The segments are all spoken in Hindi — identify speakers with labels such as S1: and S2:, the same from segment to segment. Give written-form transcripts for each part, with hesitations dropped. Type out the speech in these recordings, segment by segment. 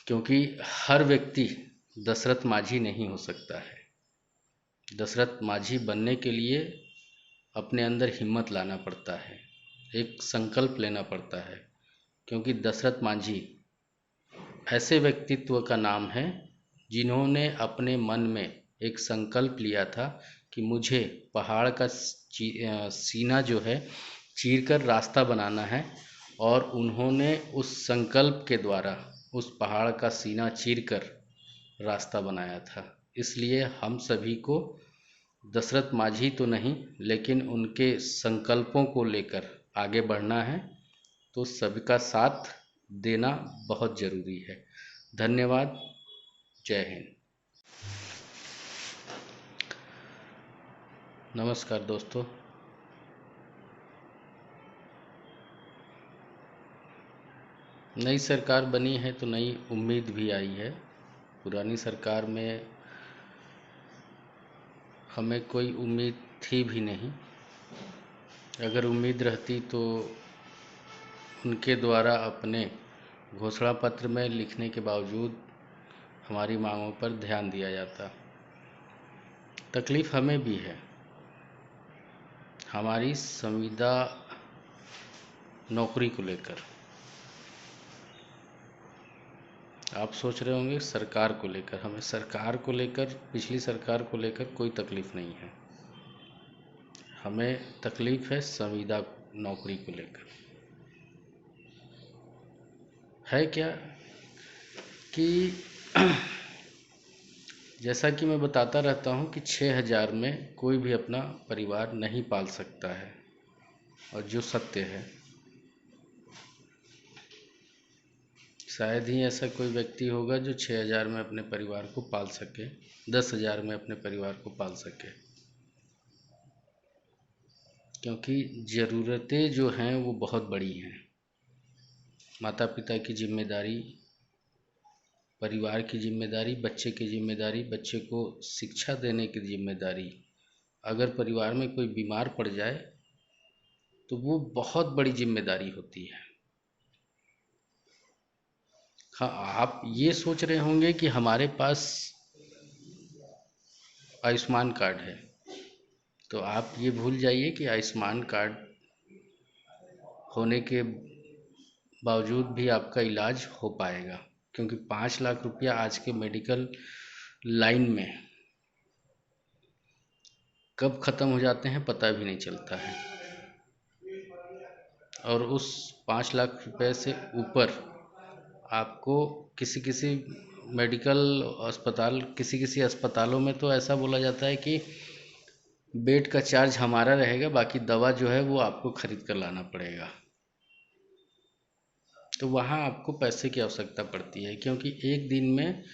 S1: क्योंकि हर व्यक्ति दशरथ माझी नहीं हो सकता है। दशरथ माझी बनने के लिए अपने अंदर हिम्मत लाना पड़ता है, एक संकल्प लेना पड़ता है। क्योंकि दशरथ माझी ऐसे व्यक्तित्व का नाम है जिन्होंने अपने मन में एक संकल्प लिया था कि मुझे पहाड़ का सीना जो है चीरकर रास्ता बनाना है, और उन्होंने उस संकल्प के द्वारा उस पहाड़ का सीना चीरकर रास्ता बनाया था। इसलिए हम सभी को दशरथ माझी तो नहीं, लेकिन उनके संकल्पों को लेकर आगे बढ़ना है। तो सबका साथ देना बहुत ज़रूरी है। धन्यवाद। जय हिंद। नमस्कार दोस्तों। नई सरकार बनी है तो नई उम्मीद भी आई है। पुरानी सरकार में हमें कोई उम्मीद थी भी नहीं। अगर उम्मीद रहती तो उनके द्वारा अपने घोषणा पत्र में लिखने के बावजूद हमारी मांगों पर ध्यान दिया जाता। तकलीफ़ हमें भी है। हमारी संविदा नौकरी को लेकर। आप सोच रहे होंगे सरकार को लेकर। हमें सरकार को लेकर, पिछली सरकार को लेकर कोई तकलीफ़ नहीं है। हमें तकलीफ़ है संविदा नौकरी को लेकर। है क्या कि जैसा कि मैं बताता रहता हूँ कि 6,000 में कोई भी अपना परिवार नहीं पाल सकता है, और जो सत्य है। शायद ही ऐसा कोई व्यक्ति होगा जो 6,000 में अपने परिवार को पाल सके, 10,000 में अपने परिवार को पाल सके। क्योंकि ज़रूरतें जो हैं वो बहुत बड़ी हैं। माता पिता की जिम्मेदारी, परिवार की जिम्मेदारी, बच्चे की जिम्मेदारी, बच्चे को शिक्षा देने की जिम्मेदारी। अगर परिवार में कोई बीमार पड़ जाए तो वो बहुत बड़ी जिम्मेदारी होती है। हाँ, आप ये सोच रहे होंगे कि हमारे पास आयुष्मान कार्ड है, तो आप ये भूल जाइए कि आयुष्मान कार्ड होने के बावजूद भी आपका इलाज हो पाएगा। क्योंकि 5 लाख रुपया आज के मेडिकल लाइन में कब ख़त्म हो जाते हैं पता भी नहीं चलता है। और उस 5 लाख रुपए से ऊपर आपको किसी किसी मेडिकल अस्पताल, किसी किसी अस्पतालों में तो ऐसा बोला जाता है कि बेड का चार्ज हमारा रहेगा, बाकी दवा जो है वो आपको खरीद कर लाना पड़ेगा। तो वहाँ आपको पैसे की आवश्यकता पड़ती है, क्योंकि एक दिन में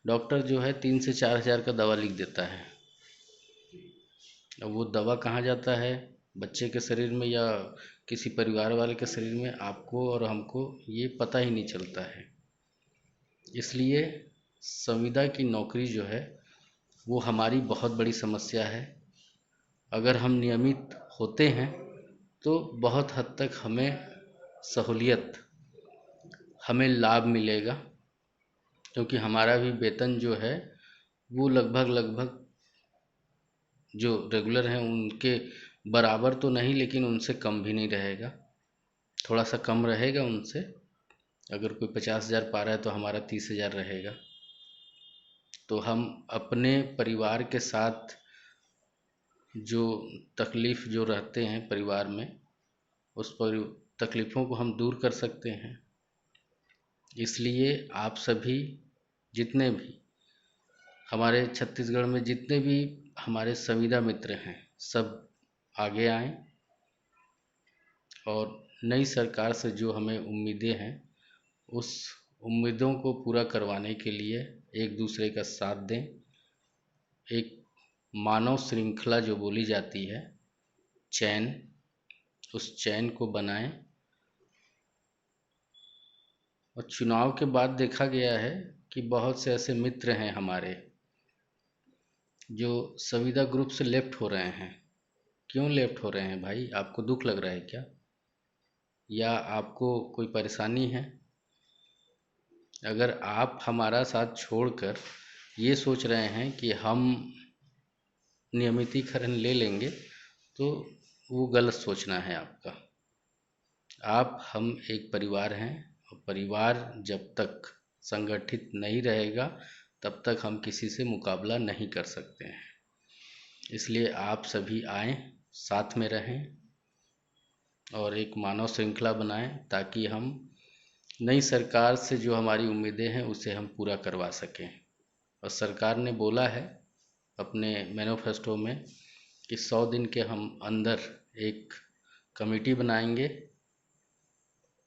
S1: डॉक्टर जो है 3 से 4 हज़ार का दवा लिख देता है। अब वो दवा कहाँ जाता है, बच्चे के शरीर में या किसी परिवार वाले के शरीर में, आपको और हमको ये पता ही नहीं चलता है। इसलिए संविदा की नौकरी जो है वो हमारी बहुत बड़ी समस्या है। अगर हम नियमित होते हैं तो बहुत हद तक हमें सहूलियत, हमें लाभ मिलेगा। क्योंकि हमारा भी वेतन जो है वो लगभग जो रेगुलर हैं उनके बराबर तो नहीं, लेकिन उनसे कम भी नहीं रहेगा, थोड़ा सा कम रहेगा उनसे। अगर कोई 50,000 पा रहा है तो हमारा 30,000 रहेगा। तो हम अपने परिवार के साथ जो तकलीफ़ जो रहते हैं परिवार में, उस पर तकलीफ़ों को हम दूर कर सकते हैं। इसलिए आप सभी, जितने भी हमारे छत्तीसगढ़ में जितने भी हमारे संविदा मित्र हैं, सब आगे आएं, और नई सरकार से जो हमें उम्मीदें हैं उस उम्मीदों को पूरा करवाने के लिए एक दूसरे का साथ दें। एक मानव श्रृंखला जो बोली जाती है, चैन, उस चैन को बनाएं। और चुनाव के बाद देखा गया है कि बहुत से ऐसे मित्र हैं हमारे जो संविदा ग्रुप से लेफ्ट हो रहे हैं। क्यों लेफ्ट हो रहे हैं भाई? आपको दुख लग रहा है क्या, या आपको कोई परेशानी है? अगर आप हमारा साथ छोड़कर ये सोच रहे हैं कि हम नियमितीकरण ले लेंगे, तो वो गलत सोचना है आपका। आप हम एक परिवार हैं, और परिवार जब तक संगठित नहीं रहेगा तब तक हम किसी से मुकाबला नहीं कर सकते हैं। इसलिए आप सभी आएँ, साथ में रहें और एक मानव श्रृंखला बनाएं, ताकि हम नई सरकार से जो हमारी उम्मीदें हैं उसे हम पूरा करवा सकें। और सरकार ने बोला है अपने मैनिफेस्टो में कि 100 दिन के हम अंदर एक कमेटी बनाएंगे,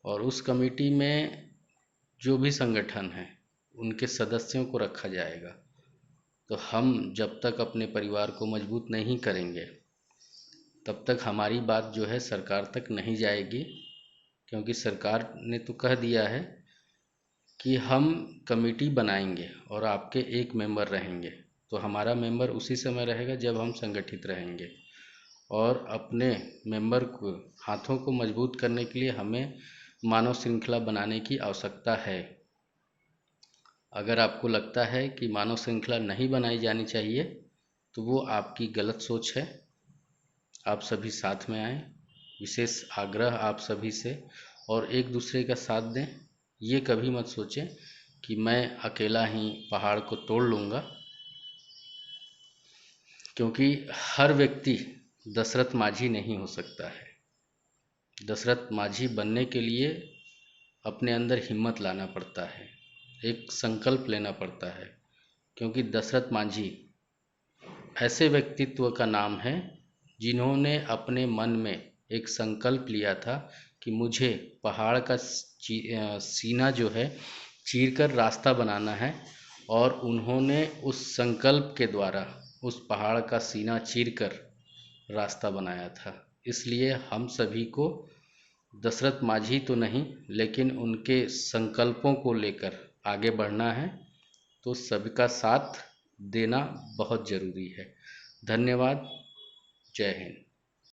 S1: और उस कमेटी में जो भी संगठन हैं उनके सदस्यों को रखा जाएगा। तो हम जब तक अपने परिवार को मजबूत नहीं करेंगे तब तक हमारी बात जो है सरकार तक नहीं जाएगी, क्योंकि सरकार ने तो कह दिया है कि हम कमेटी बनाएंगे और आपके एक मेंबर रहेंगे। तो हमारा मेंबर उसी समय रहेगा जब हम संगठित रहेंगे, और अपने मेंबर को हाथों को मजबूत करने के लिए हमें मानव श्रृंखला बनाने की आवश्यकता है। अगर आपको लगता है कि मानव श्रृंखला नहीं बनाई जानी चाहिए तो वो आपकी गलत सोच है। आप सभी साथ में आएँ, विशेष आग्रह आप सभी से, और एक दूसरे का साथ दें। ये कभी मत सोचें कि मैं अकेला ही पहाड़ को तोड़ लूँगा, क्योंकि हर व्यक्ति दशरथ माझी नहीं हो सकता है। दशरथ माझी बनने के लिए अपने अंदर हिम्मत लाना पड़ता है, एक संकल्प लेना पड़ता है, क्योंकि दशरथ माझी ऐसे व्यक्तित्व का नाम है जिन्होंने अपने मन में एक संकल्प लिया था कि मुझे पहाड़ का सीना जो है चीरकर रास्ता बनाना है, और उन्होंने उस संकल्प के द्वारा उस पहाड़ का सीना चीरकर रास्ता बनाया था। इसलिए हम सभी को दशरथ माझी तो नहीं, लेकिन उनके संकल्पों को लेकर आगे बढ़ना है। तो सबका साथ देना बहुत ज़रूरी है। धन्यवाद। जय हिंद।